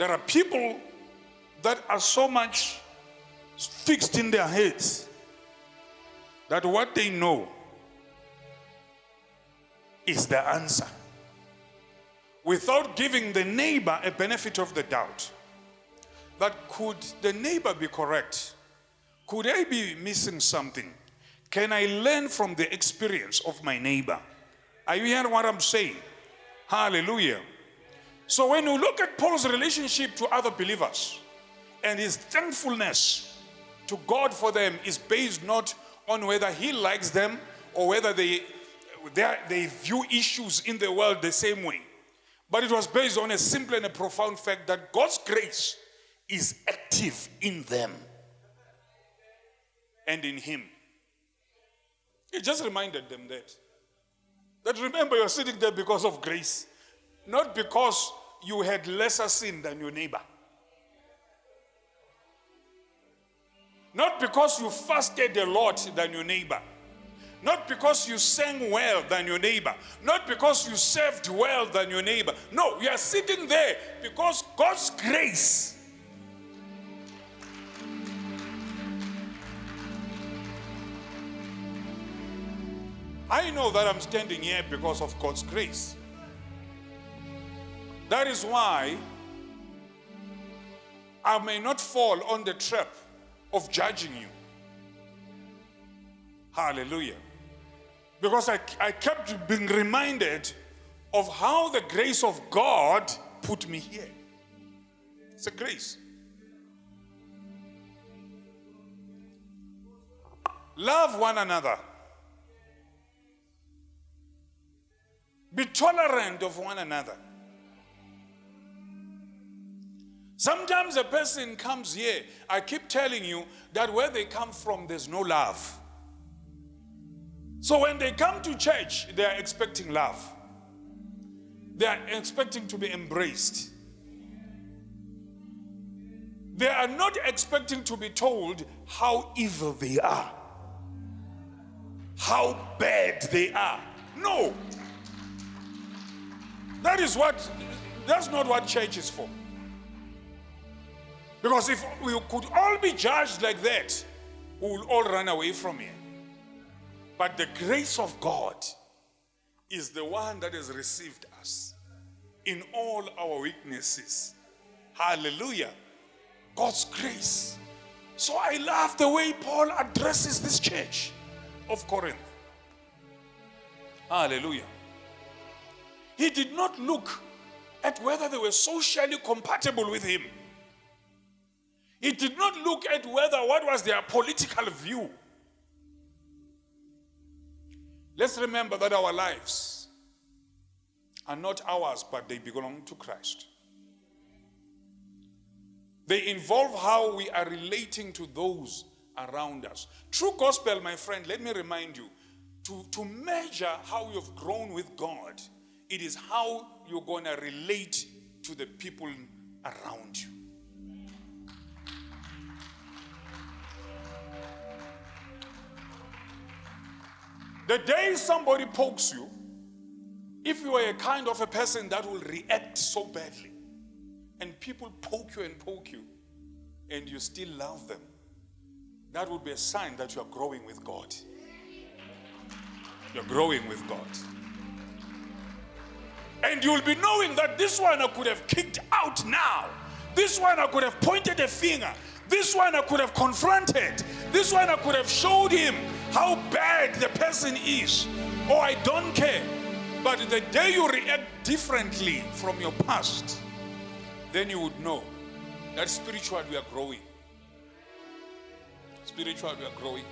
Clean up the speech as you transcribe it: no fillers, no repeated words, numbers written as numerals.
There are people that are so much fixed in their heads that what they know is the answer, without giving the neighbor a benefit of the doubt. That could the neighbor be correct? Could I be missing something? Can I learn from the experience of my neighbor? Are you hearing what I'm saying? Hallelujah. So when you look at Paul's relationship to other believers and his thankfulness to God for them is based not on whether he likes them or whether they view issues in the world the same way. But it was based on a simple and a profound fact that God's grace is active in them and in him. He just reminded them that remember, you're sitting there because of grace, not because you had lesser sin than your neighbor. Not because you fasted a lot than your neighbor. Not because you sang well than your neighbor. Not because you served well than your neighbor. No, you are sitting there because God's grace I know that I'm standing here because of God's grace. That is why I may not fall on the trap of judging you. Hallelujah. Because I kept being reminded of how the grace of God put me here. It's a grace. Love one another. Be tolerant of one another. Sometimes a person comes here, I keep telling you that where they come from, there's no love. So when they come to church, they are expecting love. They are expecting to be embraced. They are not expecting to be told how evil they are, how bad they are. No. That's not what church is for. Because if we could all be judged like that, we will all run away from here. But the grace of God is the one that has received us in all our weaknesses. Hallelujah. God's grace. So I love the way Paul addresses this church of Corinth. Hallelujah. He did not look at whether they were socially compatible with him. He did not look at what was their political view. Let's remember that our lives are not ours, but they belong to Christ. They involve how we are relating to those around us. True gospel, my friend, let me remind you, to measure how you've grown with God, it is how you're going to relate to the people around you. The day somebody pokes you, if you are a kind of a person that will react so badly, and people poke you, and you still love them, that would be a sign that you are growing with God. You're growing with God. And you'll be knowing that this one I could have kicked out now. This one I could have pointed a finger. This one I could have confronted. This one I could have showed him how bad the person is. Oh, I don't care. But the day you react differently from your past, then you would know that spiritually we are growing. Spiritually we are growing.